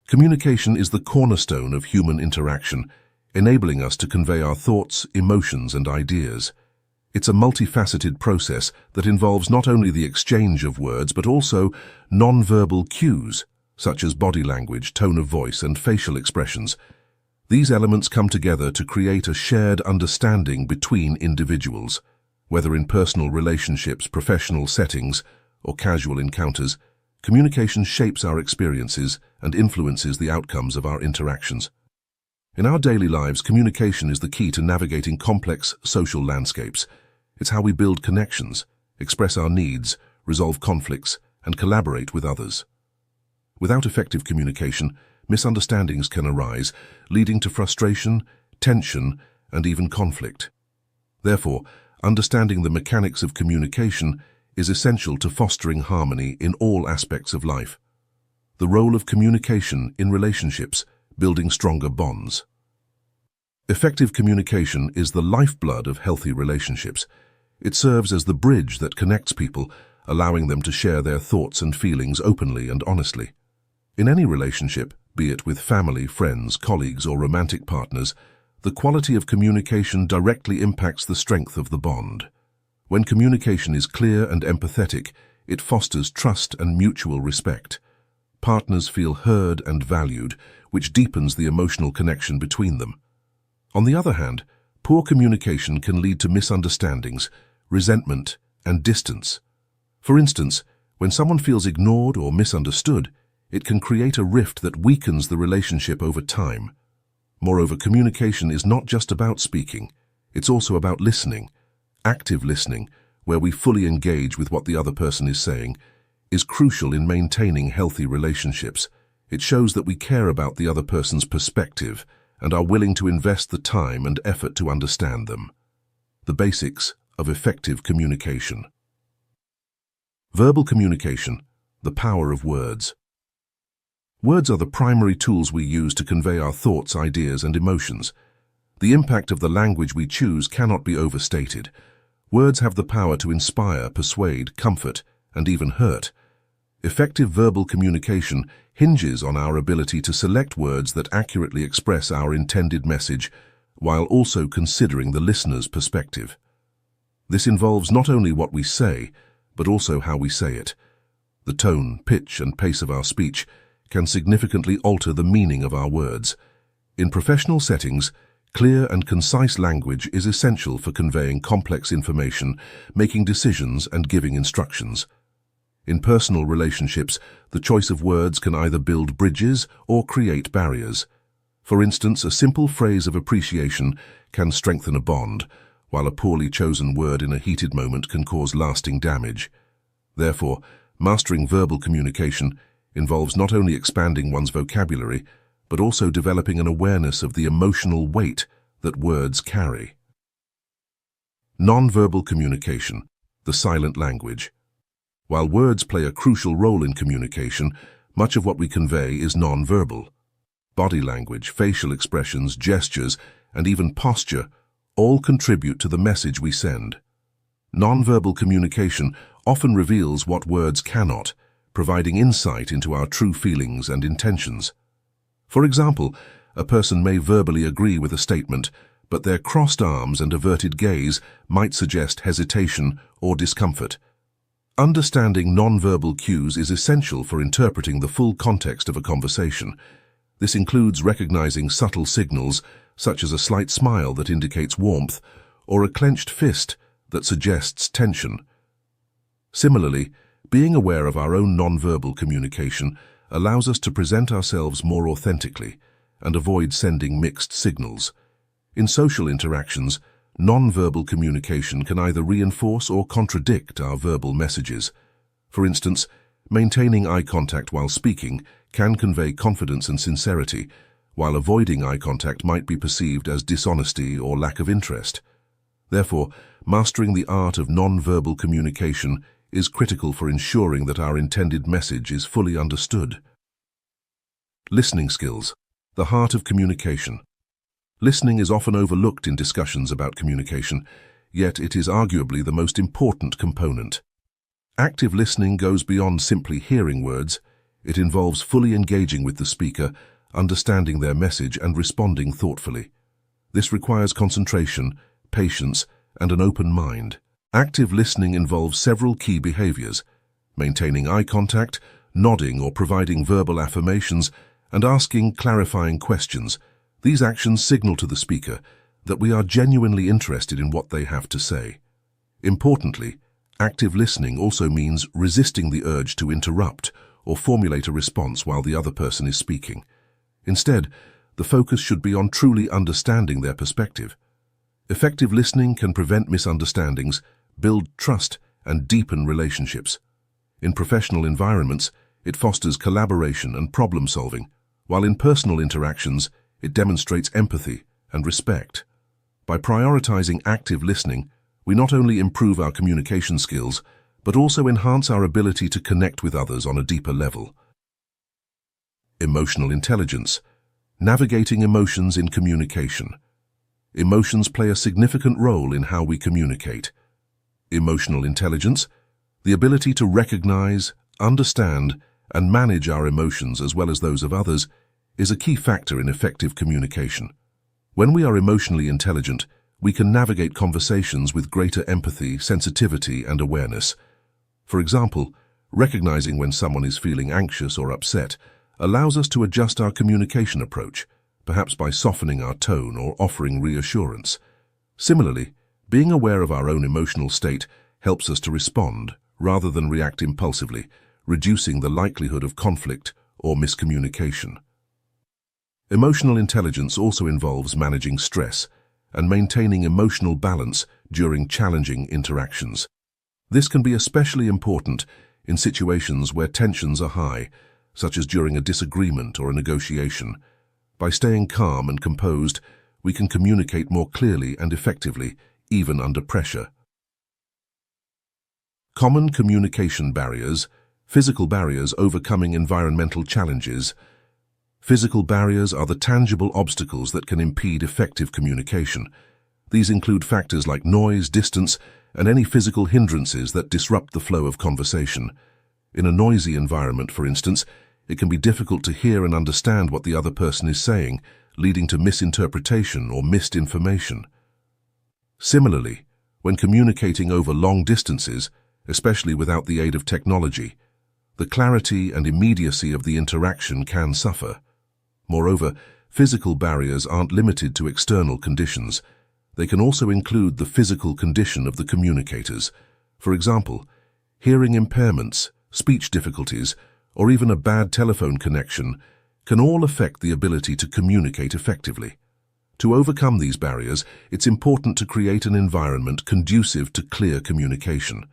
Communication is the cornerstone of human interaction, enabling us to convey our thoughts, emotions, and ideas. It's a multifaceted process that involves not only the exchange of words but also non-verbal cues, such as body language, tone of voice, and facial expressions. These elements come together to create a shared understanding between individuals. Whether in personal relationships, professional settings, or casual encounters, communication shapes our experiences and influences the outcomes of our interactions. In our daily lives, communication is the key to navigating complex social landscapes. It's how we build connections, express our needs, resolve conflicts, and collaborate with others. Without effective communication, misunderstandings can arise, leading to frustration, tension, and even conflict. Therefore, understanding the mechanics of communication is essential to fostering harmony in all aspects of life. The role of communication in relationships, building stronger bonds. Effective communication is the lifeblood of healthy relationships. It serves as the bridge that connects people, allowing them to share their thoughts and feelings openly and honestly. In any relationship, be it with family, friends, colleagues, or romantic partners, the quality of communication directly impacts the strength of the bond. When communication is clear and empathetic, it fosters trust and mutual respect. Partners feel heard and valued, which deepens the emotional connection between them. On the other hand, poor communication can lead to misunderstandings, resentment, and distance. For instance, when someone feels ignored or misunderstood, it can create a rift that weakens the relationship over time. Moreover, communication is not just about speaking, it's also about listening. Active listening, where we fully engage with what the other person is saying, is crucial in maintaining healthy relationships. It shows that we care about the other person's perspective and are willing to invest the time and effort to understand them. The basics of effective communication. Verbal communication, the power of words. Words are the primary tools we use to convey our thoughts, ideas, and emotions. The impact of the language we choose cannot be overstated. Words have the power to inspire, persuade, comfort, and even hurt. Effective verbal communication hinges on our ability to select words that accurately express our intended message, while also considering the listener's perspective. This involves not only what we say, but also how we say it. The tone, pitch, and pace of our speech can significantly alter the meaning of our words. In professional settings, clear and concise language is essential for conveying complex information, making decisions, and giving instructions. In personal relationships, the choice of words can either build bridges or create barriers. For instance, a simple phrase of appreciation can strengthen a bond, while a poorly chosen word in a heated moment can cause lasting damage. Therefore, mastering verbal communication involves not only expanding one's vocabulary, but also developing an awareness of the emotional weight that words carry. Non-verbal communication, the silent language. While words play a crucial role in communication, much of what we convey is non-verbal. Body language, facial expressions, gestures, and even posture all contribute to the message we send. Non-verbal communication often reveals what words cannot, providing insight into our true feelings and intentions. For example, a person may verbally agree with a statement, but their crossed arms and averted gaze might suggest hesitation or discomfort. Understanding non-verbal cues is essential for interpreting the full context of a conversation. This includes recognizing subtle signals, such as a slight smile that indicates warmth, or a clenched fist that suggests tension. Similarly, being aware of our own non-verbal communication allows us to present ourselves more authentically and avoid sending mixed signals. In social interactions, non-verbal communication can either reinforce or contradict our verbal messages. For instance, maintaining eye contact while speaking can convey confidence and sincerity, while avoiding eye contact might be perceived as dishonesty or lack of interest. Therefore, mastering the art of non-verbal communication is critical for ensuring that our intended message is fully understood. Listening skills, the heart of communication. Listening is often overlooked in discussions about communication, yet it is arguably the most important component. Active listening goes beyond simply hearing words. It involves fully engaging with the speaker, understanding their message and responding thoughtfully. This requires concentration, patience, and an open mind. Active listening involves several key behaviors: maintaining eye contact, nodding or providing verbal affirmations, and asking clarifying questions. These actions signal to the speaker that we are genuinely interested in what they have to say. Importantly, active listening also means resisting the urge to interrupt or formulate a response while the other person is speaking. Instead, the focus should be on truly understanding their perspective. Effective listening can prevent misunderstandings, build trust, and deepen relationships. In professional environments, it fosters collaboration and problem-solving, while in personal interactions, it demonstrates empathy and respect. By prioritizing active listening, we not only improve our communication skills, but also enhance our ability to connect with others on a deeper level. Emotional intelligence. Navigating emotions in communication. Emotions play a significant role in how we communicate. Emotional intelligence, the ability to recognize, understand, and manage our emotions as well as those of others, is a key factor in effective communication. When we are emotionally intelligent, we can navigate conversations with greater empathy, sensitivity, and awareness. For example, recognizing when someone is feeling anxious or upset allows us to adjust our communication approach, perhaps by softening our tone or offering reassurance. Similarly, being aware of our own emotional state helps us to respond rather than react impulsively, reducing the likelihood of conflict or miscommunication. Emotional intelligence also involves managing stress and maintaining emotional balance during challenging interactions. This can be especially important in situations where tensions are high, such as during a disagreement or a negotiation. By staying calm and composed, we can communicate more clearly and effectively, even under pressure. Common communication barriers. Physical barriers overcoming environmental challenges. Physical barriers are the tangible obstacles that can impede effective communication. These include factors like noise, distance, and any physical hindrances that disrupt the flow of conversation. In a noisy environment, for instance, it can be difficult to hear and understand what the other person is saying, leading to misinterpretation or missed information. Similarly, when communicating over long distances, especially without the aid of technology, the clarity and immediacy of the interaction can suffer. Moreover, physical barriers aren't limited to external conditions. They can also include the physical condition of the communicators. For example, hearing impairments, speech difficulties, or even a bad telephone connection can all affect the ability to communicate effectively. To overcome these barriers, it's important to create an environment conducive to clear communication.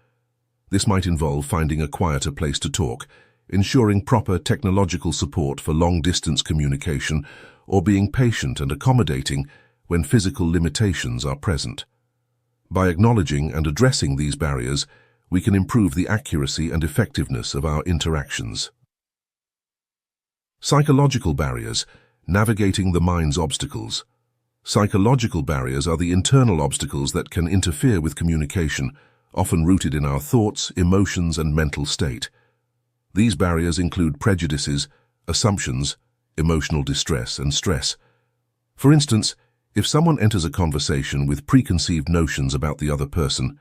This might involve finding a quieter place to talk, ensuring proper technological support for long-distance communication, or being patient and accommodating when physical limitations are present. By acknowledging and addressing these barriers, we can improve the accuracy and effectiveness of our interactions. Psychological barriers. Navigating the mind's obstacles. Psychological barriers are the internal obstacles that can interfere with communication, often rooted in our thoughts, emotions, and mental state. These barriers include prejudices, assumptions, emotional distress, and stress. For instance, if someone enters a conversation with preconceived notions about the other person,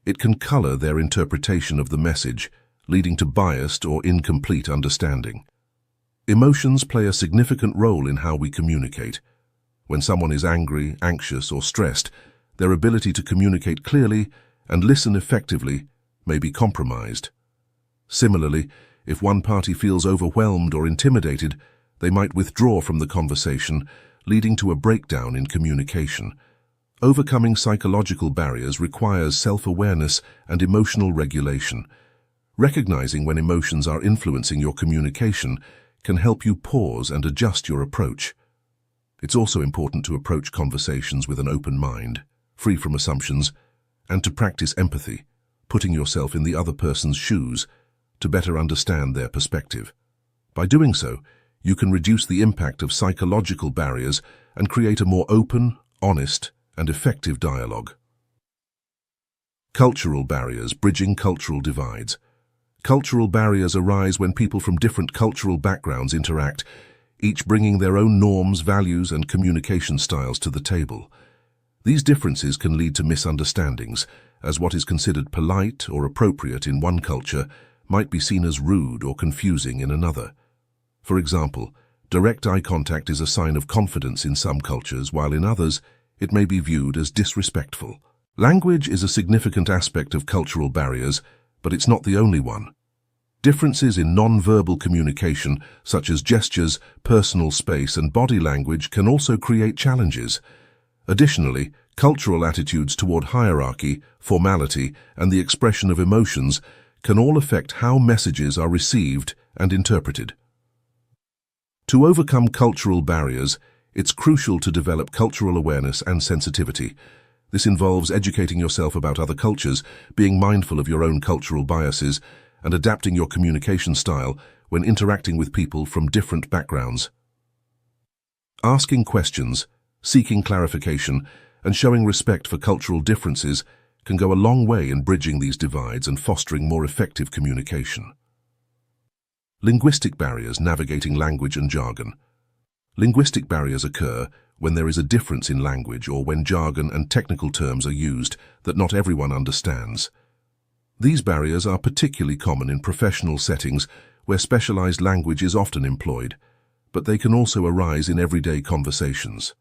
it can color their interpretation of the message, leading to biased or incomplete understanding. Emotions play a significant role in how we communicate. When someone is angry, anxious, or stressed, their ability to communicate clearly and listen effectively may be compromised. Similarly, if one party feels overwhelmed or intimidated, they might withdraw from the conversation, leading to a breakdown in communication. Overcoming psychological barriers requires self-awareness and emotional regulation. Recognizing when emotions are influencing your communication can help you pause and adjust your approach. It's also important to approach conversations with an open mind, free from assumptions, and to practice empathy, putting yourself in the other person's shoes to better understand their perspective. By doing so, you can reduce the impact of psychological barriers and create a more open, honest, and effective dialogue. Cultural barriers. Bridging cultural divides. Cultural barriers arise when people from different cultural backgrounds interact, each bringing their own norms, values, and communication styles to the table. These differences can lead to misunderstandings, as what is considered polite or appropriate in one culture might be seen as rude or confusing in another. For example, direct eye contact is a sign of confidence in some cultures, while in others, it may be viewed as disrespectful. Language is a significant aspect of cultural barriers, but it's not the only one. Differences in non-verbal communication, such as gestures, personal space, and body language, can also create challenges. Additionally, cultural attitudes toward hierarchy, formality, and the expression of emotions can all affect how messages are received and interpreted. To overcome cultural barriers, it's crucial to develop cultural awareness and sensitivity. This involves educating yourself about other cultures, being mindful of your own cultural biases, and adapting your communication style when interacting with people from different backgrounds. Asking questions, seeking clarification, and showing respect for cultural differences can go a long way in bridging these divides and fostering more effective communication. Linguistic barriers navigating language and jargon. Linguistic barriers occur when there is a difference in language or when jargon and technical terms are used that not everyone understands. These barriers are particularly common in professional settings where specialized language is often employed, but they can also arise in everyday conversations.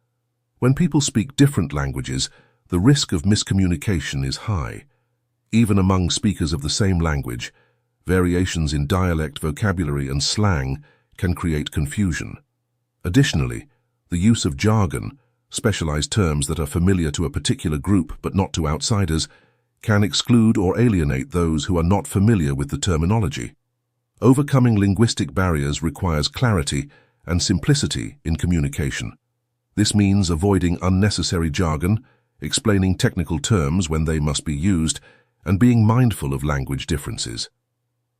When people speak different languages, the risk of miscommunication is high. Even among speakers of the same language, variations in dialect, vocabulary, and slang can create confusion. Additionally, the use of jargon, specialized terms that are familiar to a particular group but not to outsiders, can exclude or alienate those who are not familiar with the terminology. Overcoming linguistic barriers requires clarity and simplicity in communication. This means avoiding unnecessary jargon, explaining technical terms when they must be used, and being mindful of language differences.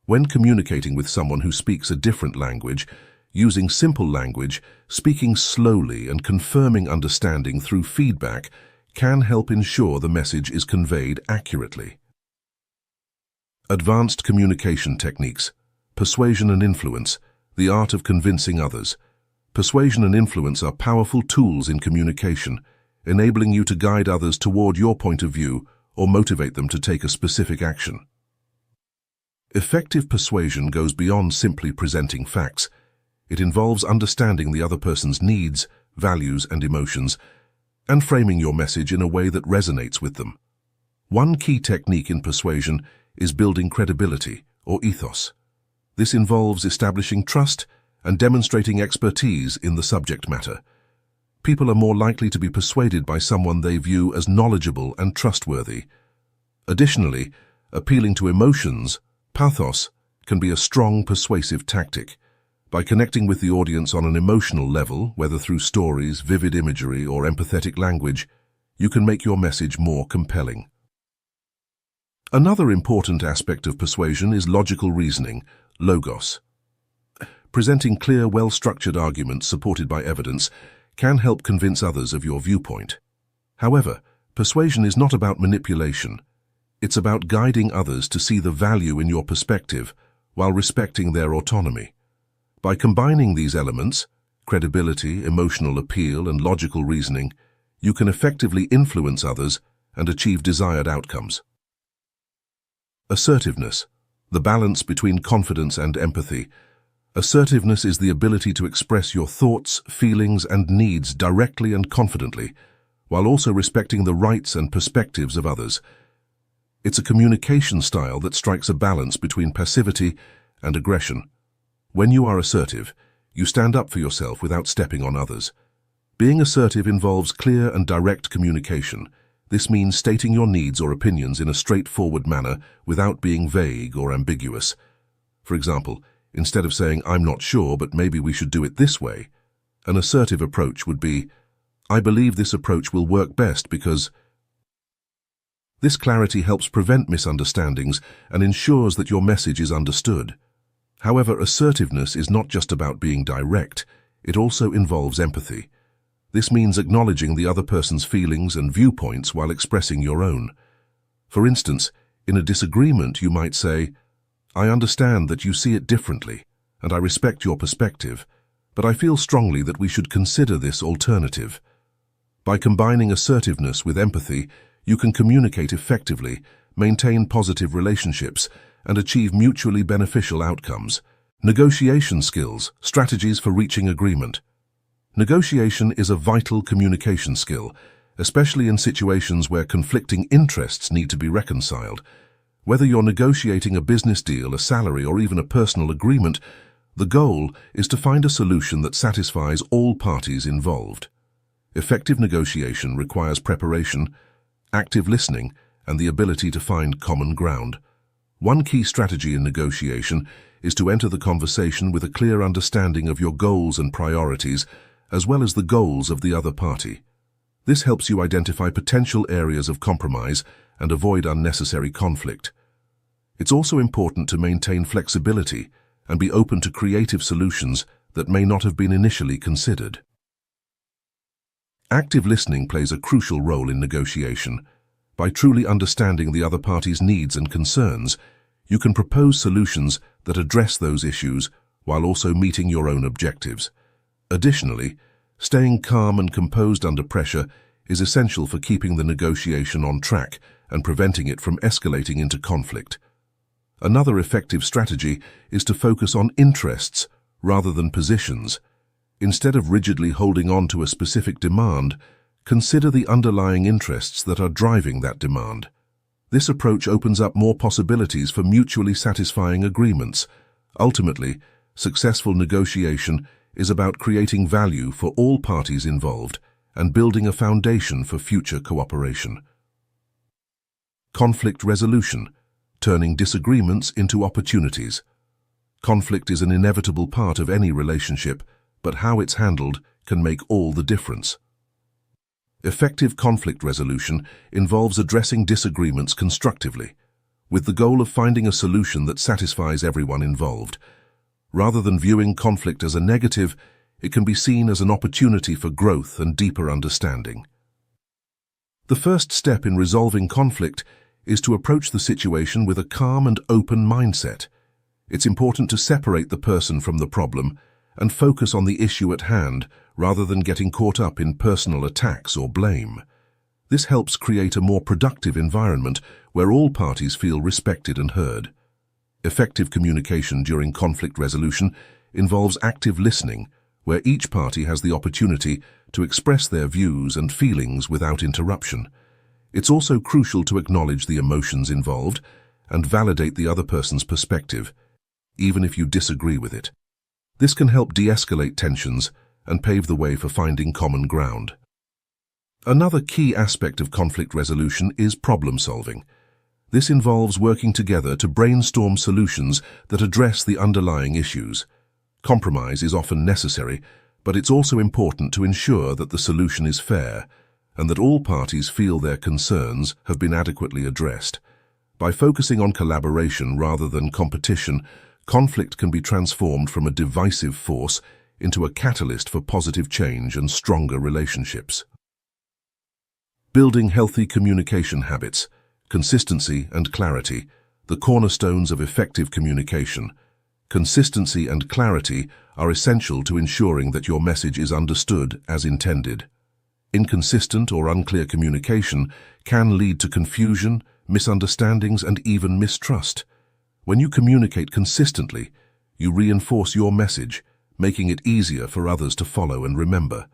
When communicating with someone who speaks a different language, using simple language, speaking slowly, and confirming understanding through feedback can help ensure the message is conveyed accurately. Advanced communication techniques. Persuasion and influence, the art of convincing others. Persuasion and influence are powerful tools in communication, enabling you to guide others toward your point of view or motivate them to take a specific action. Effective persuasion goes beyond simply presenting facts. It involves understanding the other person's needs, values, and emotions, and framing your message in a way that resonates with them. One key technique in persuasion is building credibility, or ethos. This involves establishing trust and demonstrating expertise in the subject matter. People are more likely to be persuaded by someone they view as knowledgeable and trustworthy. Additionally, appealing to emotions, pathos, can be a strong persuasive tactic. By connecting with the audience on an emotional level, whether through stories, vivid imagery, or empathetic language, you can make your message more compelling. Another important aspect of persuasion is logical reasoning, logos. Presenting clear, well-structured arguments supported by evidence can help convince others of your viewpoint. However, persuasion is not about manipulation. It's about guiding others to see the value in your perspective while respecting their autonomy. By combining these elements, credibility, emotional appeal, and logical reasoning, you can effectively influence others and achieve desired outcomes. Assertiveness, the balance between confidence and empathy. Assertiveness is the ability to express your thoughts, feelings, and needs directly and confidently, while also respecting the rights and perspectives of others. It's a communication style that strikes a balance between passivity and aggression. When you are assertive, you stand up for yourself without stepping on others. Being assertive involves clear and direct communication. This means stating your needs or opinions in a straightforward manner without being vague or ambiguous. For example, instead of saying, "I'm not sure, but maybe we should do it this way," an assertive approach would be, "I believe this approach will work best because..." This clarity helps prevent misunderstandings and ensures that your message is understood. However, assertiveness is not just about being direct, it also involves empathy. This means acknowledging the other person's feelings and viewpoints while expressing your own. For instance, in a disagreement you might say, I understand that you see it differently, and I respect your perspective, but I feel strongly that we should consider this alternative. By combining assertiveness with empathy, you can communicate effectively, maintain positive relationships, and achieve mutually beneficial outcomes. Negotiation skills, strategies for reaching agreement. Negotiation is a vital communication skill, especially in situations where conflicting interests need to be reconciled. Whether you're negotiating a business deal, a salary, or even a personal agreement, the goal is to find a solution that satisfies all parties involved. Effective negotiation requires preparation, active listening, and the ability to find common ground. One key strategy in negotiation is to enter the conversation with a clear understanding of your goals and priorities, as well as the goals of the other party. This helps you identify potential areas of compromise and avoid unnecessary conflict. It's also important to maintain flexibility and be open to creative solutions that may not have been initially considered. Active listening plays a crucial role in negotiation. By truly understanding the other party's needs and concerns, you can propose solutions that address those issues while also meeting your own objectives. Additionally, staying calm and composed under pressure is essential for keeping the negotiation on track and preventing it from escalating into conflict. Another effective strategy is to focus on interests rather than positions. Instead of rigidly holding on to a specific demand, consider the underlying interests that are driving that demand. This approach opens up more possibilities for mutually satisfying agreements. Ultimately, successful negotiation is about creating value for all parties involved and building a foundation for future cooperation. Conflict resolution, turning disagreements into opportunities. Conflict is an inevitable part of any relationship, but how it's handled can make all the difference. Effective conflict resolution involves addressing disagreements constructively, with the goal of finding a solution that satisfies everyone involved. Rather than viewing conflict as a negative, it can be seen as an opportunity for growth and deeper understanding. The first step in resolving conflict is to approach the situation with a calm and open mindset. It's important to separate the person from the problem and focus on the issue at hand rather than getting caught up in personal attacks or blame. This helps create a more productive environment where all parties feel respected and heard. Effective communication during conflict resolution involves active listening, where each party has the opportunity to express their views and feelings without interruption. It's also crucial to acknowledge the emotions involved and validate the other person's perspective, even if you disagree with it. This can help de-escalate tensions and pave the way for finding common ground. Another key aspect of conflict resolution is problem solving. This involves working together to brainstorm solutions that address the underlying issues. Compromise is often necessary, but it's also important to ensure that the solution is fair and that all parties feel their concerns have been adequately addressed. By focusing on collaboration rather than competition, conflict can be transformed from a divisive force into a catalyst for positive change and stronger relationships. Building healthy communication habits, consistency and clarity, the cornerstones of effective communication. Consistency and clarity are essential to ensuring that your message is understood as intended. Inconsistent or unclear communication can lead to confusion, misunderstandings, and even mistrust. When you communicate consistently, you reinforce your message, making it easier for others to follow and remember.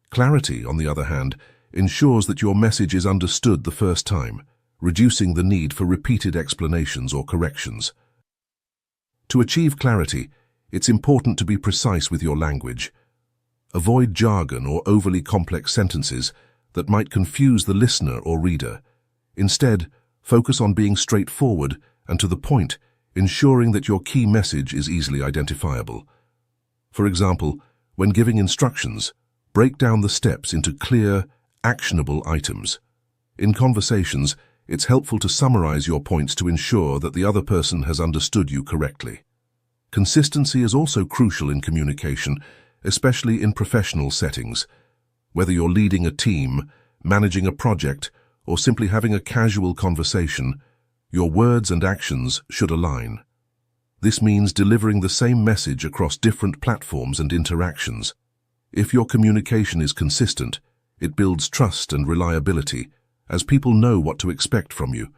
Clarity, on the other hand, ensures that your message is understood the first time, reducing the need for repeated explanations or corrections. To achieve clarity, it's important to be precise with your language. Avoid jargon or overly complex sentences that might confuse the listener or reader. Instead, focus on being straightforward and to the point, ensuring that your key message is easily identifiable. For example, when giving instructions, break down the steps into clear, actionable items. In conversations, it's helpful to summarize your points to ensure that the other person has understood you correctly. Consistency is also crucial in communication, especially in professional settings. Whether you're leading a team, managing a project, or simply having a casual conversation, your words and actions should align. This means delivering the same message across different platforms and interactions. If your communication is consistent, it builds trust and reliability, as people know what to expect from you.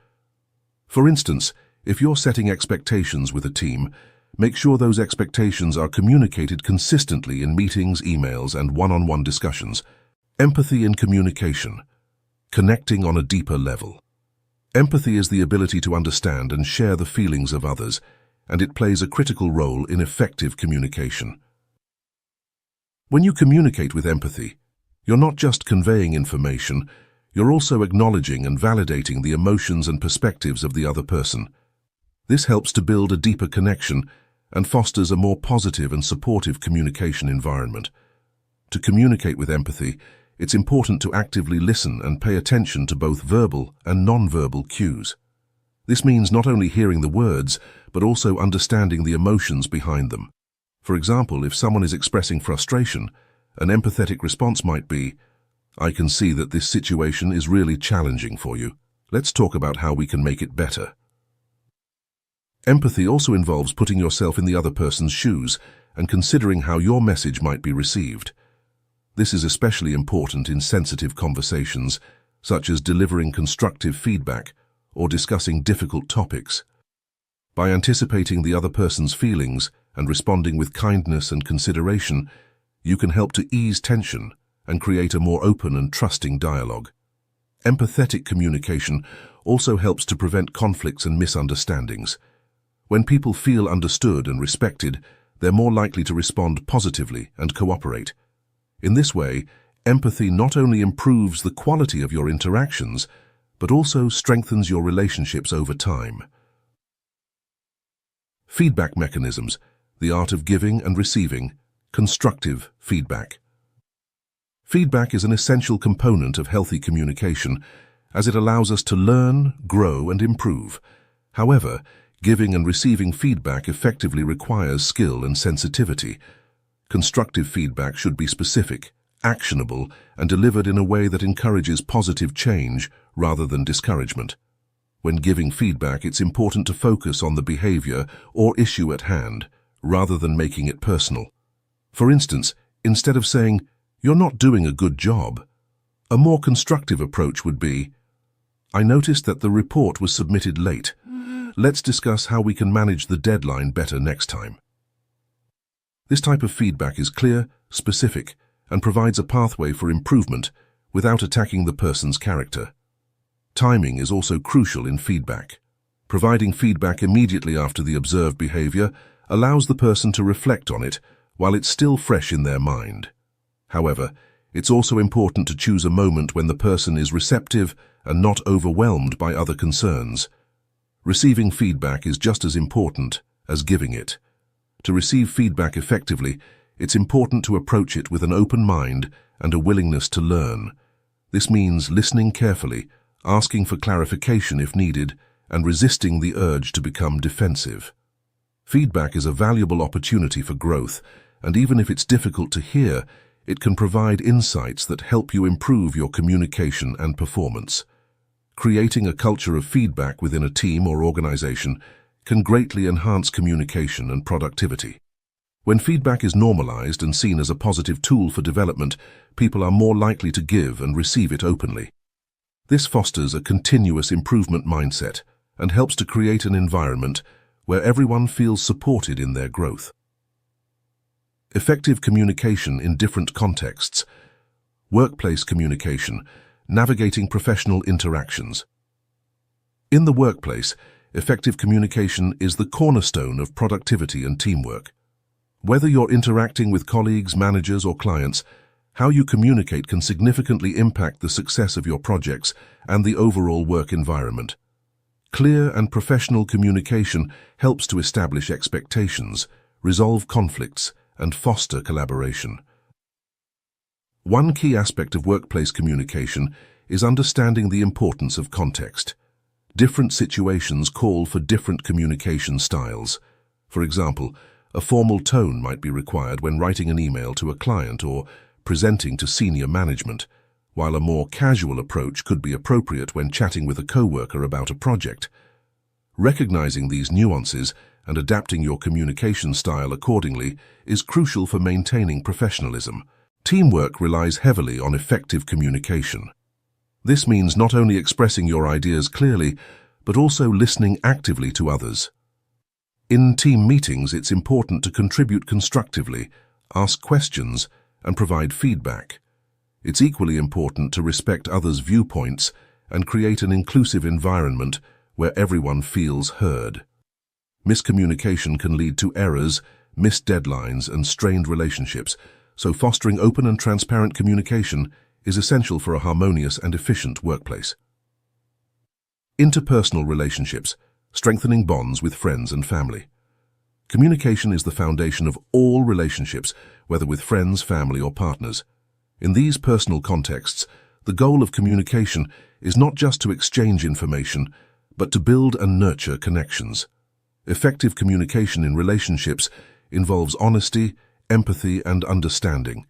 For instance, if you're setting expectations with a team, make sure those expectations are communicated consistently in meetings, emails, and one-on-one discussions. Empathy in communication. Connecting on a deeper level. Empathy is the ability to understand and share the feelings of others, and it plays a critical role in effective communication. When you communicate with empathy, you're not just conveying information, you're also acknowledging and validating the emotions and perspectives of the other person. This helps to build a deeper connection and fosters a more positive and supportive communication environment. To communicate with empathy, it's important to actively listen and pay attention to both verbal and non-verbal cues. This means not only hearing the words, but also understanding the emotions behind them. For example, if someone is expressing frustration, an empathetic response might be, "I can see that this situation is really challenging for you. Let's talk about how we can make it better." Empathy also involves putting yourself in the other person's shoes and considering how your message might be received. This is especially important in sensitive conversations, such as delivering constructive feedback or discussing difficult topics. By anticipating the other person's feelings and responding with kindness and consideration, you can help to ease tension and create a more open and trusting dialogue. Empathetic communication also helps to prevent conflicts and misunderstandings. When people feel understood and respected, they're more likely to respond positively and cooperate. In this way, empathy not only improves the quality of your interactions, but also strengthens your relationships over time. Feedback mechanisms, the art of giving and receiving constructive feedback. Feedback is an essential component of healthy communication, as it allows us to learn, grow, and improve. However, giving and receiving feedback effectively requires skill and sensitivity. Constructive feedback should be specific, actionable, and delivered in a way that encourages positive change rather than discouragement. When giving feedback, it's important to focus on the behavior or issue at hand, rather than making it personal. For instance, instead of saying, "You're not doing a good job," a more constructive approach would be, "I noticed that the report was submitted late. Let's discuss how we can manage the deadline better next time." This type of feedback is clear, specific, and provides a pathway for improvement without attacking the person's character. Timing is also crucial in feedback. Providing feedback immediately after the observed behavior allows the person to reflect on it while it's still fresh in their mind. However, it's also important to choose a moment when the person is receptive and not overwhelmed by other concerns. Receiving feedback is just as important as giving it. To receive feedback effectively, it's important to approach it with an open mind and a willingness to learn. This means listening carefully, asking for clarification if needed, and resisting the urge to become defensive. Feedback is a valuable opportunity for growth, and even if it's difficult to hear, it can provide insights that help you improve your communication and performance. Creating a culture of feedback within a team or organization can greatly enhance communication and productivity. When feedback is normalized and seen as a positive tool for development, people are more likely to give and receive it openly. This fosters a continuous improvement mindset and helps to create an environment where everyone feels supported in their growth. Effective communication in different contexts. Workplace communication, navigating professional interactions. In the workplace, effective communication is the cornerstone of productivity and teamwork. Whether you're interacting with colleagues, managers, or clients, how you communicate can significantly impact the success of your projects and the overall work environment. Clear and professional communication helps to establish expectations, resolve conflicts, and foster collaboration. One key aspect of workplace communication is understanding the importance of context. Different situations call for different communication styles. For example, a formal tone might be required when writing an email to a client or presenting to senior management, while a more casual approach could be appropriate when chatting with a coworker about a project. Recognizing these nuances and adapting your communication style accordingly is crucial for maintaining professionalism. Teamwork relies heavily on effective communication. This means not only expressing your ideas clearly, but also listening actively to others. In team meetings, it's important to contribute constructively, ask questions, and provide feedback. It's equally important to respect others' viewpoints and create an inclusive environment where everyone feels heard. Miscommunication can lead to errors, missed deadlines, and strained relationships, so fostering open and transparent communication is essential for a harmonious and efficient workplace. Interpersonal relationships, strengthening bonds with friends and family. Communication is the foundation of all relationships, whether with friends, family, or partners. In these personal contexts, the goal of communication is not just to exchange information, but to build and nurture connections. Effective communication in relationships involves honesty, empathy, and understanding.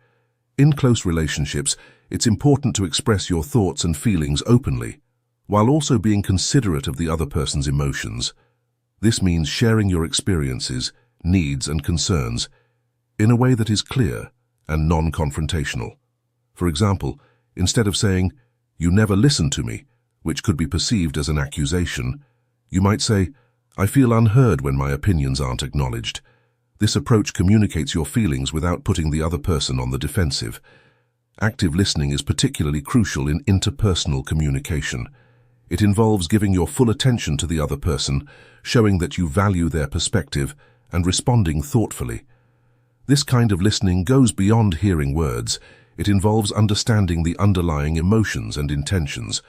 In close relationships, it's important to express your thoughts and feelings openly, while also being considerate of the other person's emotions. This means sharing your experiences, needs, and concerns in a way that is clear and non-confrontational. For example, instead of saying, "You never listen to me," which could be perceived as an accusation, you might say, "I feel unheard when my opinions aren't acknowledged." This approach communicates your feelings without putting the other person on the defensive. Active listening is particularly crucial in interpersonal communication. It involves giving your full attention to the other person, showing that you value their perspective, and responding thoughtfully. This kind of listening goes beyond hearing words. It involves understanding the underlying emotions and intentions.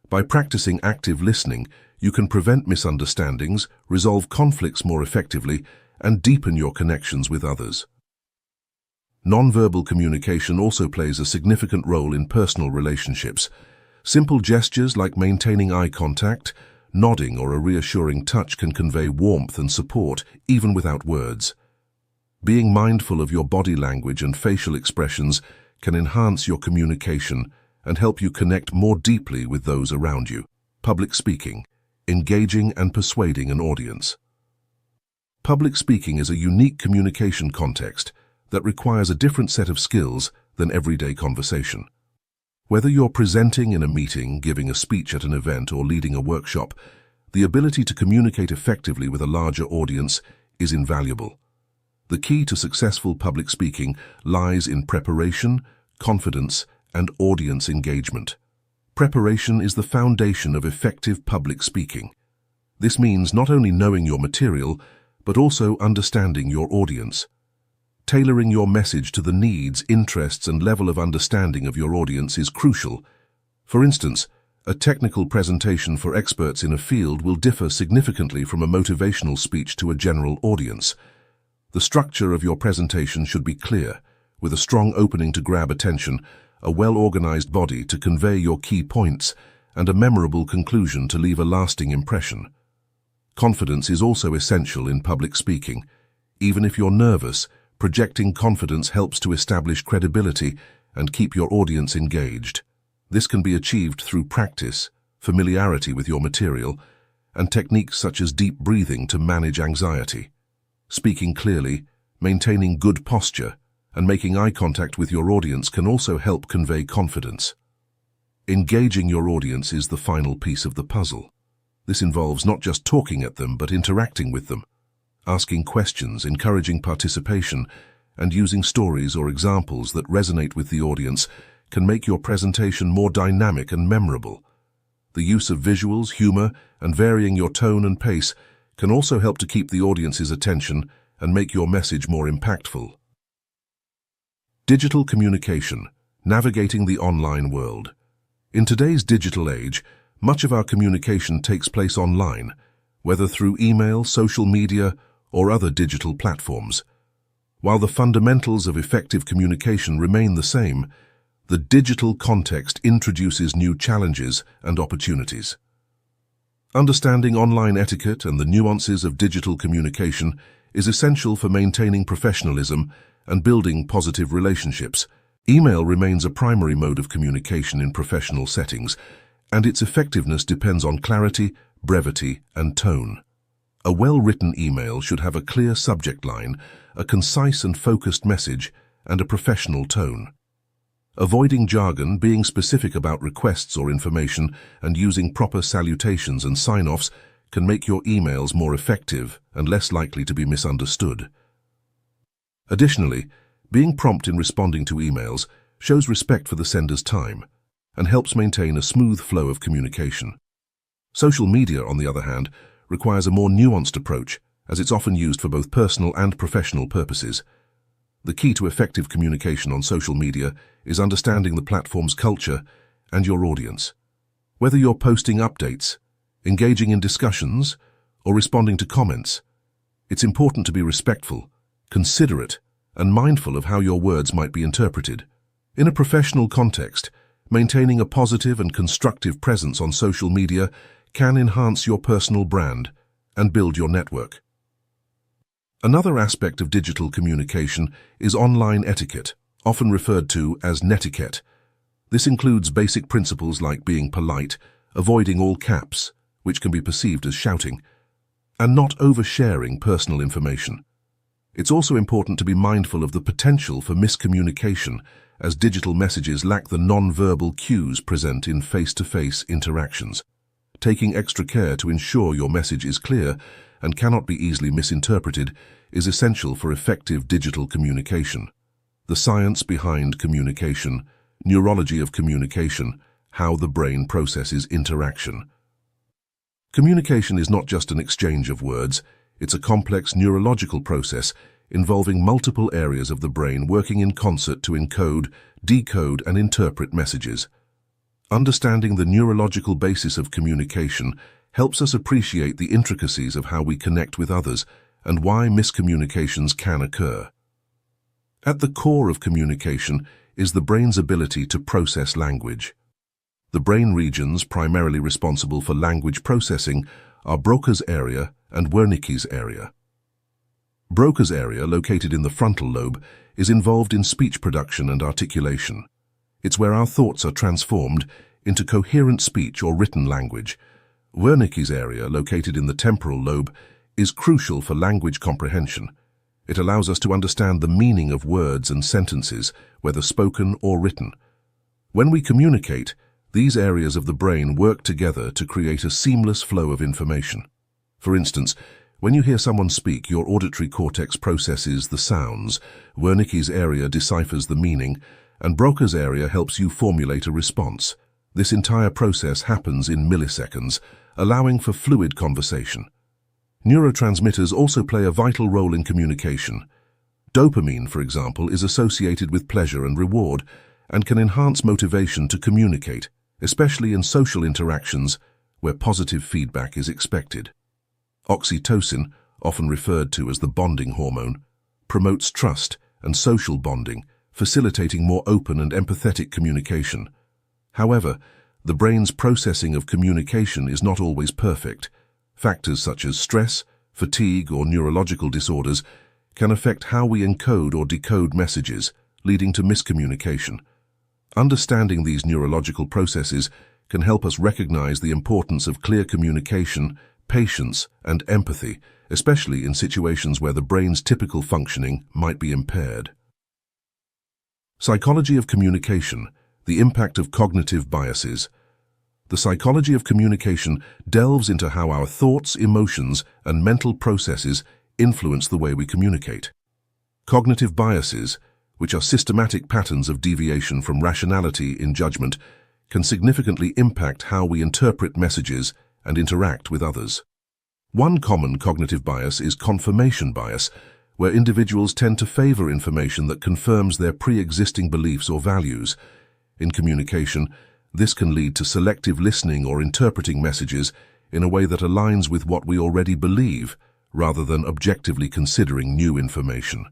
By practicing active listening, you can prevent misunderstandings, resolve conflicts more effectively, and deepen your connections with others. Nonverbal communication also plays a significant role in personal relationships. Simple gestures like maintaining eye contact, nodding, or a reassuring touch can convey warmth and support, even without words. Being mindful of your body language and facial expressions can enhance your communication and help you connect more deeply with those around you. Public speaking, engaging and persuading an audience. Public speaking is a unique communication context that requires a different set of skills than everyday conversation. Whether you're presenting in a meeting, giving a speech at an event, or leading a workshop, the ability to communicate effectively with a larger audience is invaluable. The key to successful public speaking lies in preparation, confidence, and audience engagement. Preparation is the foundation of effective public speaking. This means not only knowing your material, but also understanding your audience. Tailoring your message to the needs, interests, and level of understanding of your audience is crucial. For instance, a technical presentation for experts in a field will differ significantly from a motivational speech to a general audience. The structure of your presentation should be clear, with a strong opening to grab attention, a well-organized body to convey your key points, and a memorable conclusion to leave a lasting impression. Confidence is also essential in public speaking. Even if you're nervous, projecting confidence helps to establish credibility and keep your audience engaged. This can be achieved through practice, familiarity with your material, and techniques such as deep breathing to manage anxiety. Speaking clearly, maintaining good posture, and making eye contact with your audience can also help convey confidence. Engaging your audience is the final piece of the puzzle. This involves not just talking at them, but interacting with them. Asking questions, encouraging participation, and using stories or examples that resonate with the audience can make your presentation more dynamic and memorable. The use of visuals, humor, and varying your tone and pace can also help to keep the audience's attention and make your message more impactful. Digital communication, navigating the online world. In today's digital age, much of our communication takes place online, whether through email, social media, or other digital platforms. While the fundamentals of effective communication remain the same, the digital context introduces new challenges and opportunities. Understanding online etiquette and the nuances of digital communication is essential for maintaining professionalism and building positive relationships. Email remains a primary mode of communication in professional settings, and its effectiveness depends on clarity, brevity, and tone. A well-written email should have a clear subject line, a concise and focused message, and a professional tone. Avoiding jargon, being specific about requests or information, and using proper salutations and sign-offs can make your emails more effective and less likely to be misunderstood. Additionally, being prompt in responding to emails shows respect for the sender's time and helps maintain a smooth flow of communication. Social media, on the other hand, requires a more nuanced approach, as it's often used for both personal and professional purposes. The key to effective communication on social media is understanding the platform's culture and your audience. Whether you're posting updates, engaging in discussions, or responding to comments, it's important to be respectful, considerate, and mindful of how your words might be interpreted. In a professional context, maintaining a positive and constructive presence on social media can enhance your personal brand and build your network. Another aspect of digital communication is online etiquette, often referred to as netiquette. This includes basic principles like being polite, avoiding all caps, which can be perceived as shouting, and not oversharing personal information. It's also important to be mindful of the potential for miscommunication, as digital messages lack the non-verbal cues present in face-to-face interactions. Taking extra care to ensure your message is clear and cannot be easily misinterpreted is essential for effective digital communication. The science behind communication, neurology of communication, how the brain processes interaction. Communication is not just an exchange of words, it's a complex neurological process involving multiple areas of the brain working in concert to encode, decode, and interpret messages. Understanding the neurological basis of communication helps us appreciate the intricacies of how we connect with others and why miscommunications can occur. At the core of communication is the brain's ability to process language. The brain regions primarily responsible for language processing are Broca's area and Wernicke's area. Broca's area, located in the frontal lobe, is involved in speech production and articulation. It's where our thoughts are transformed into coherent speech or written language. Wernicke's area, located in the temporal lobe, is crucial for language comprehension. It allows us to understand the meaning of words and sentences, whether spoken or written. When we communicate, these areas of the brain work together to create a seamless flow of information. For instance, when you hear someone speak, your auditory cortex processes the sounds, Wernicke's area deciphers the meaning, and Broca's area helps you formulate a response. This entire process happens in milliseconds, allowing for fluid conversation. Neurotransmitters also play a vital role in communication. Dopamine, for example, is associated with pleasure and reward and can enhance motivation to communicate, especially in social interactions where positive feedback is expected. Oxytocin, often referred to as the bonding hormone, promotes trust and social bonding, facilitating more open and empathetic communication. However, the brain's processing of communication is not always perfect. Factors such as stress, fatigue, or neurological disorders can affect how we encode or decode messages, leading to miscommunication. Understanding these neurological processes can help us recognize the importance of clear communication, patience, and empathy, especially in situations where the brain's typical functioning might be impaired. Psychology of communication, the impact of cognitive biases. The psychology of communication delves into how our thoughts, emotions, and mental processes influence the way we communicate. Cognitive biases, which are systematic patterns of deviation from rationality in judgment, can significantly impact how we interpret messages and interact with others. One common cognitive bias is confirmation bias, where individuals tend to favor information that confirms their pre-existing beliefs or values. In communication, this can lead to selective listening or interpreting messages in a way that aligns with what we already believe, rather than objectively considering new information.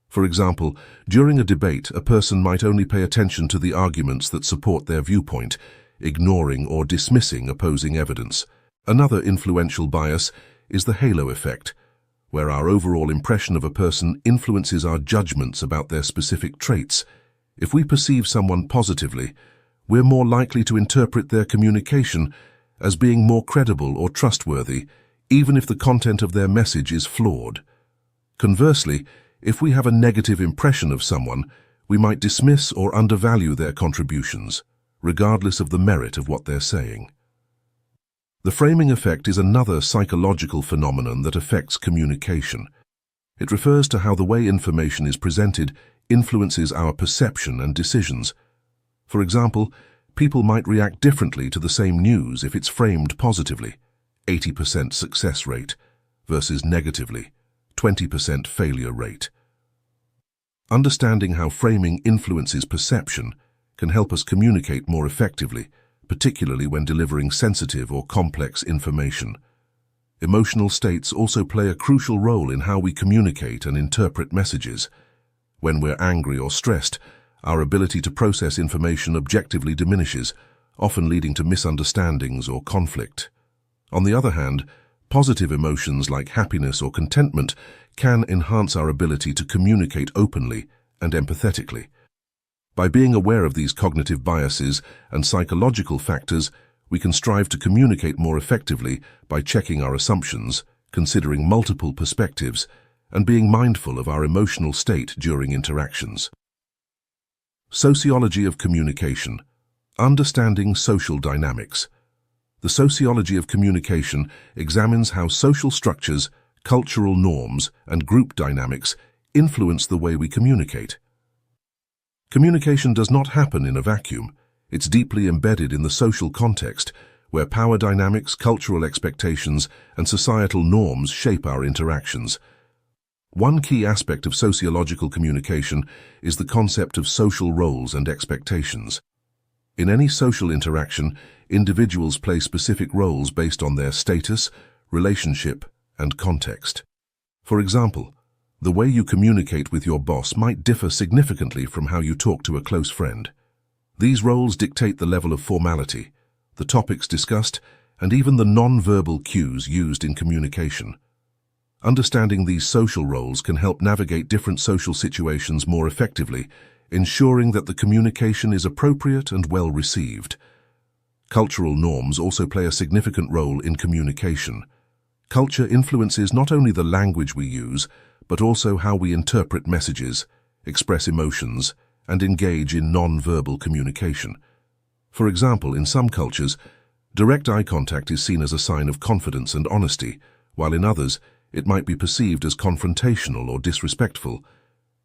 For example, during a debate, a person might only pay attention to the arguments that support their viewpoint, ignoring or dismissing opposing evidence. Another influential bias is the halo effect, where our overall impression of a person influences our judgments about their specific traits. If we perceive someone positively, we're more likely to interpret their communication as being more credible or trustworthy, even if the content of their message is flawed. Conversely, if we have a negative impression of someone, we might dismiss or undervalue their contributions, regardless of the merit of what they're saying. The framing effect is another psychological phenomenon that affects communication. It refers to how the way information is presented influences our perception and decisions. For example, people might react differently to the same news if it's framed positively, 80% success rate, versus negatively, 20% failure rate. Understanding how framing influences perception can help us communicate more effectively, particularly when delivering sensitive or complex information. Emotional states also play a crucial role in how we communicate and interpret messages. When we're angry or stressed, our ability to process information objectively diminishes, often leading to misunderstandings or conflict. On the other hand, positive emotions like happiness or contentment can enhance our ability to communicate openly and empathetically. By being aware of these cognitive biases and psychological factors, we can strive to communicate more effectively by checking our assumptions, considering multiple perspectives, and being mindful of our emotional state during interactions. Sociology of communication. Understanding social dynamics. The sociology of communication examines how social structures, cultural norms, and group dynamics influence the way we communicate. Communication does not happen in a vacuum. It's deeply embedded in the social context, where power dynamics, cultural expectations, and societal norms shape our interactions. One key aspect of sociological communication is the concept of social roles and expectations. In any social interaction, individuals play specific roles based on their status, relationship, and context. For example, the way you communicate with your boss might differ significantly from how you talk to a close friend. These roles dictate the level of formality, the topics discussed, and even the non-verbal cues used in communication. Understanding these social roles can help navigate different social situations more effectively, ensuring that the communication is appropriate and well received. Cultural norms also play a significant role in communication. Culture influences not only the language we use, but also how we interpret messages, express emotions, and engage in non-verbal communication. For example, in some cultures, direct eye contact is seen as a sign of confidence and honesty, while in others, it might be perceived as confrontational or disrespectful.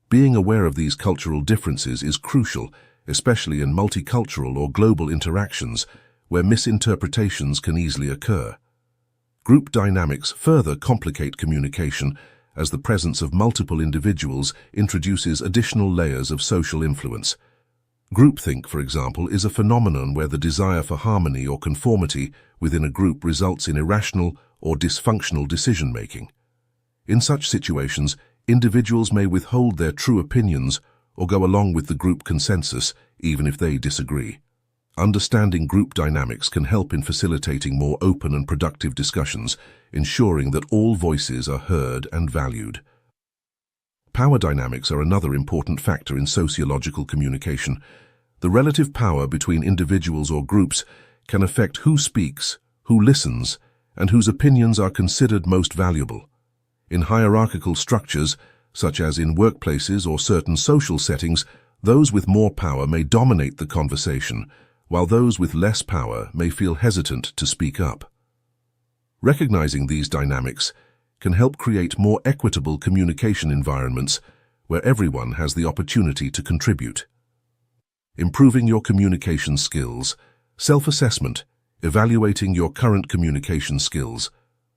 Being aware of these cultural differences is crucial, especially in multicultural or global interactions, where misinterpretations can easily occur. Group dynamics further complicate communication, as the presence of multiple individuals introduces additional layers of social influence. Groupthink, for example, is a phenomenon where the desire for harmony or conformity within a group results in irrational or dysfunctional decision-making. In such situations, individuals may withhold their true opinions or go along with the group consensus, even if they disagree. Understanding group dynamics can help in facilitating more open and productive discussions, ensuring that all voices are heard and valued. Power dynamics are another important factor in sociological communication. The relative power between individuals or groups can affect who speaks, who listens, and whose opinions are considered most valuable. In hierarchical structures, such as in workplaces or certain social settings, those with more power may dominate the conversation, while those with less power may feel hesitant to speak up. Recognizing these dynamics can help create more equitable communication environments where everyone has the opportunity to contribute. Improving your communication skills. Self-assessment. Evaluating your current communication skills.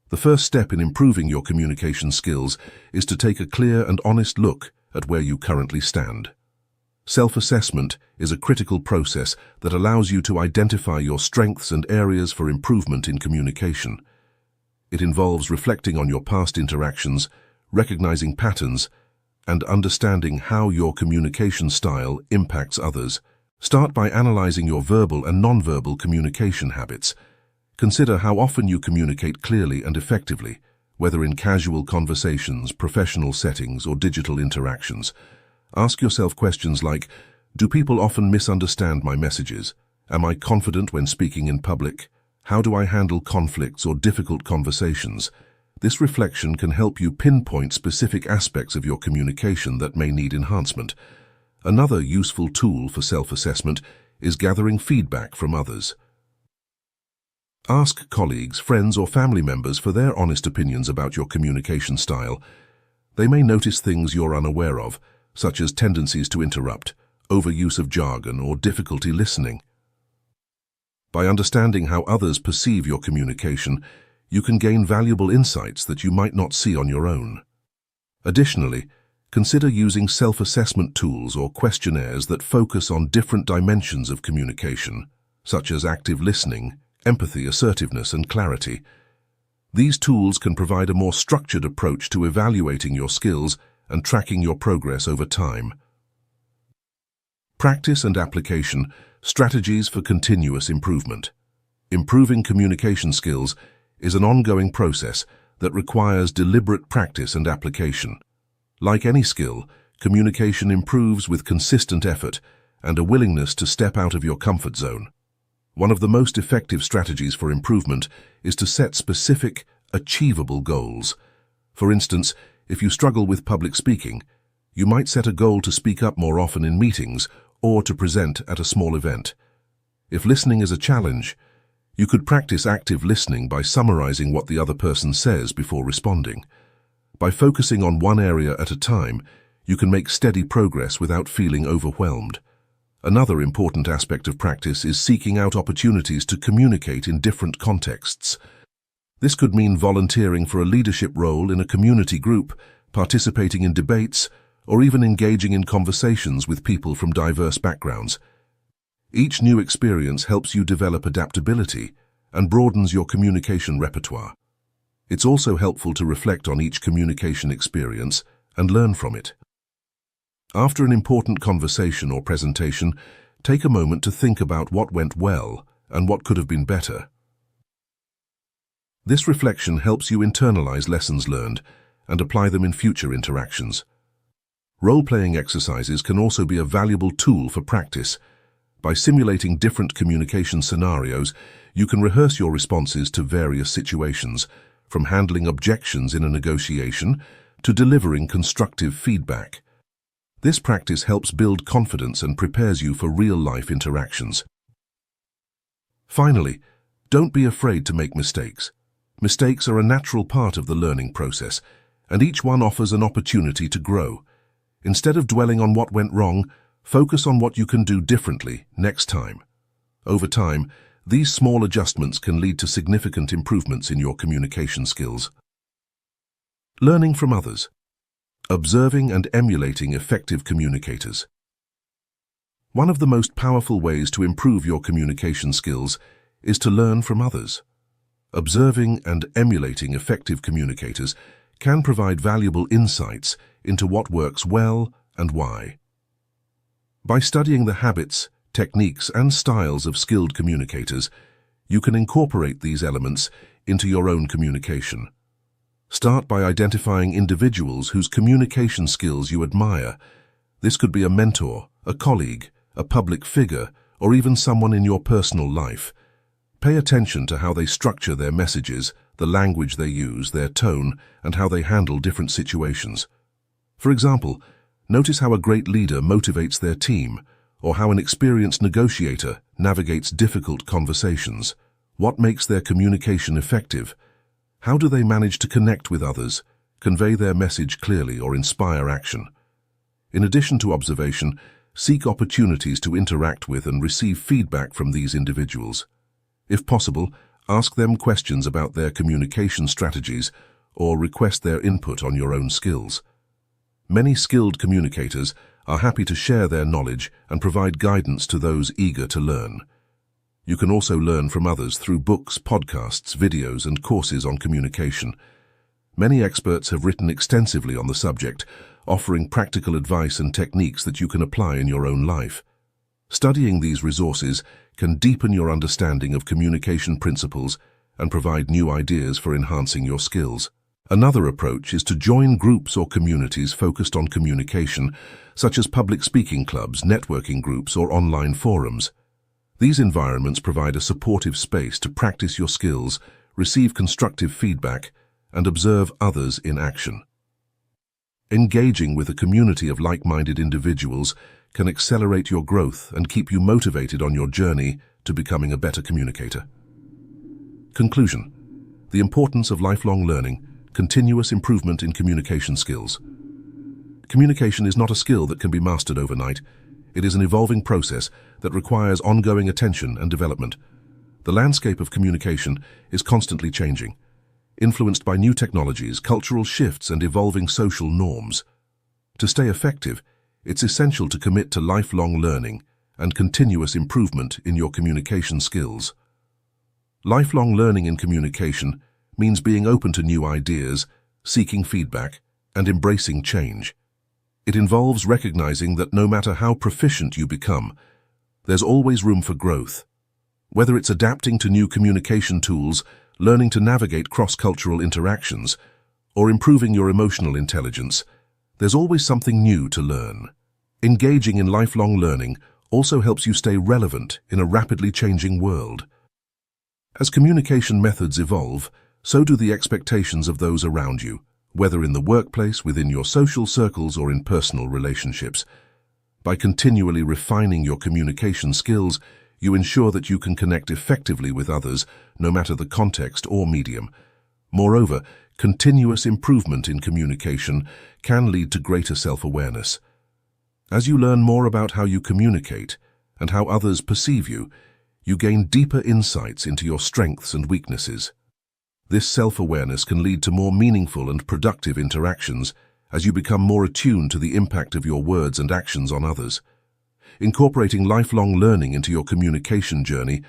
The first step in improving your communication skills is to take a clear and honest look at where you currently stand. Self-assessment is a critical process that allows you to identify your strengths and areas for improvement in communication. It involves reflecting on your past interactions, recognizing patterns, and understanding how your communication style impacts others. Start by analyzing your verbal and nonverbal communication habits. Consider how often you communicate clearly and effectively, whether in casual conversations, professional settings, or digital interactions. Ask yourself questions like, do people often misunderstand my messages? Am I confident when speaking in public? How do I handle conflicts or difficult conversations? This reflection can help you pinpoint specific aspects of your communication that may need enhancement. Another useful tool for self-assessment is gathering feedback from others. Ask colleagues, friends, or family members for their honest opinions about your communication style. They may notice things you're unaware of, such as tendencies to interrupt, overuse of jargon, or difficulty listening. By understanding how others perceive your communication, you can gain valuable insights that you might not see on your own. Additionally, consider using self-assessment tools or questionnaires that focus on different dimensions of communication, such as active listening, empathy, assertiveness, and clarity. These tools can provide a more structured approach to evaluating your skills and tracking your progress over time. Practice and application, strategies for continuous improvement. Improving communication skills is an ongoing process that requires deliberate practice and application. Like any skill, communication improves with consistent effort and a willingness to step out of your comfort zone. One of the most effective strategies for improvement is to set specific, achievable goals. For instance, if you struggle with public speaking, you might set a goal to speak up more often in meetings or to present at a small event. If listening is a challenge, you could practice active listening by summarizing what the other person says before responding. By focusing on one area at a time, you can make steady progress without feeling overwhelmed. Another important aspect of practice is seeking out opportunities to communicate in different contexts. This could mean volunteering for a leadership role in a community group, participating in debates, or even engaging in conversations with people from diverse backgrounds. Each new experience helps you develop adaptability and broadens your communication repertoire. It's also helpful to reflect on each communication experience and learn from it. After an important conversation or presentation, take a moment to think about what went well and what could have been better. This reflection helps you internalize lessons learned and apply them in future interactions. Role-playing exercises can also be a valuable tool for practice. By simulating different communication scenarios, you can rehearse your responses to various situations, from handling objections in a negotiation to delivering constructive feedback. This practice helps build confidence and prepares you for real-life interactions. Finally, don't be afraid to make mistakes. Mistakes are a natural part of the learning process, and each one offers an opportunity to grow. Instead of dwelling on what went wrong, focus on what you can do differently next time. Over time, these small adjustments can lead to significant improvements in your communication skills. Learning from others. Observing and emulating effective communicators. One of the most powerful ways to improve your communication skills is to learn from others. Observing and emulating effective communicators can provide valuable insights into what works well and why. By studying the habits, techniques, and styles of skilled communicators, you can incorporate these elements into your own communication. Start by identifying individuals whose communication skills you admire. This could be a mentor, a colleague, a public figure, or even someone in your personal life. Pay attention to how they structure their messages, the language they use, their tone, and how they handle different situations. For example, notice how a great leader motivates their team, or how an experienced negotiator navigates difficult conversations. What makes their communication effective? How do they manage to connect with others, convey their message clearly, or inspire action? In addition to observation, seek opportunities to interact with and receive feedback from these individuals. If possible, ask them questions about their communication strategies or request their input on your own skills. Many skilled communicators are happy to share their knowledge and provide guidance to those eager to learn. You can also learn from others through books, podcasts, videos, and courses on communication. Many experts have written extensively on the subject, offering practical advice and techniques that you can apply in your own life. Studying these resources can deepen your understanding of communication principles and provide new ideas for enhancing your skills. Another approach is to join groups or communities focused on communication, such as public speaking clubs, networking groups, or online forums. These environments provide a supportive space to practice your skills, receive constructive feedback, and observe others in action. Engaging with a community of like-minded individuals can accelerate your growth and keep you motivated on your journey to becoming a better communicator. Conclusion: the importance of lifelong learning, continuous improvement in communication skills. Communication is not a skill that can be mastered overnight. It is an evolving process that requires ongoing attention and development. The landscape of communication is constantly changing, influenced by new technologies, cultural shifts, and evolving social norms. To stay effective, it's essential to commit to lifelong learning and continuous improvement in your communication skills. Lifelong learning in communication means being open to new ideas, seeking feedback, and embracing change. It involves recognizing that no matter how proficient you become, there's always room for growth. Whether it's adapting to new communication tools, learning to navigate cross-cultural interactions, or improving your emotional intelligence, there's always something new to learn. Engaging in lifelong learning also helps you stay relevant in a rapidly changing world. As communication methods evolve, so do the expectations of those around you, whether in the workplace, within your social circles, or in personal relationships. By continually refining your communication skills, you ensure that you can connect effectively with others, no matter the context or medium. Moreover, continuous improvement in communication can lead to greater self-awareness. As you learn more about how you communicate and how others perceive you, you gain deeper insights into your strengths and weaknesses. This self-awareness can lead to more meaningful and productive interactions as you become more attuned to the impact of your words and actions on others. Incorporating lifelong learning into your communication journey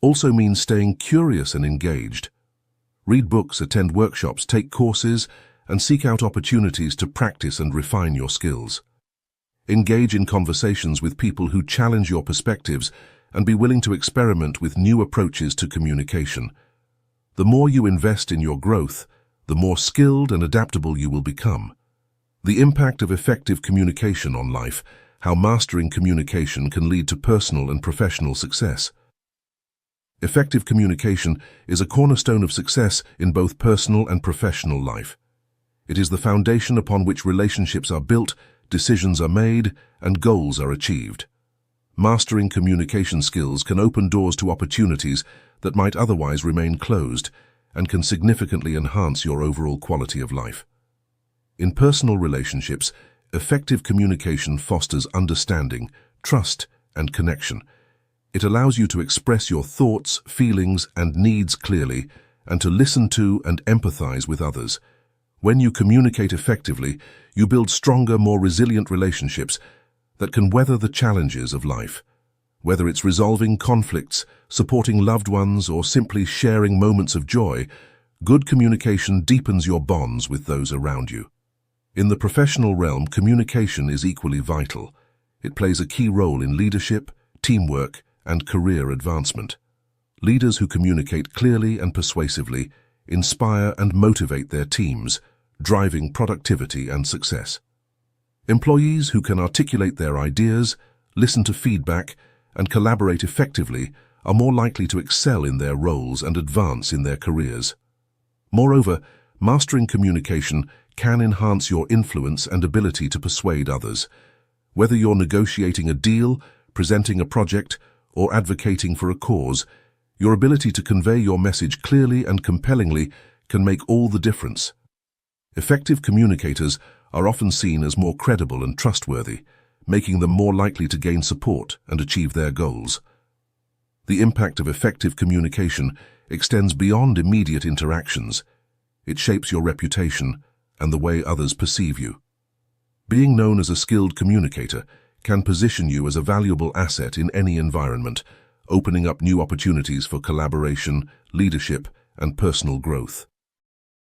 also means staying curious and engaged. Read books, attend workshops, take courses, and seek out opportunities to practice and refine your skills. Engage in conversations with people who challenge your perspectives and be willing to experiment with new approaches to communication. The more you invest in your growth, the more skilled and adaptable you will become. The impact of effective communication on life, how mastering communication can lead to personal and professional success. Effective communication is a cornerstone of success in both personal and professional life. It is the foundation upon which relationships are built, decisions are made, and goals are achieved. Mastering communication skills can open doors to opportunities that might otherwise remain closed and can significantly enhance your overall quality of life. In personal relationships, effective communication fosters understanding, trust, and connection. It allows you to express your thoughts, feelings, and needs clearly, and to listen to and empathize with others. When you communicate effectively, you build stronger, more resilient relationships that can weather the challenges of life. Whether it's resolving conflicts, supporting loved ones, or simply sharing moments of joy, good communication deepens your bonds with those around you. In the professional realm, communication is equally vital. It plays a key role in leadership, teamwork, and career advancement. Leaders who communicate clearly and persuasively inspire and motivate their teams, driving productivity and success. Employees who can articulate their ideas, listen to feedback, and collaborate effectively are more likely to excel in their roles and advance in their careers. Moreover, mastering communication can enhance your influence and ability to persuade others. Whether you're negotiating a deal, presenting a project, or advocating for a cause, your ability to convey your message clearly and compellingly can make all the difference. Effective communicators are often seen as more credible and trustworthy, making them more likely to gain support and achieve their goals. The impact of effective communication extends beyond immediate interactions. It shapes your reputation and the way others perceive you. Being known as a skilled communicator can position you as a valuable asset in any environment, opening up new opportunities for collaboration, leadership, and personal growth.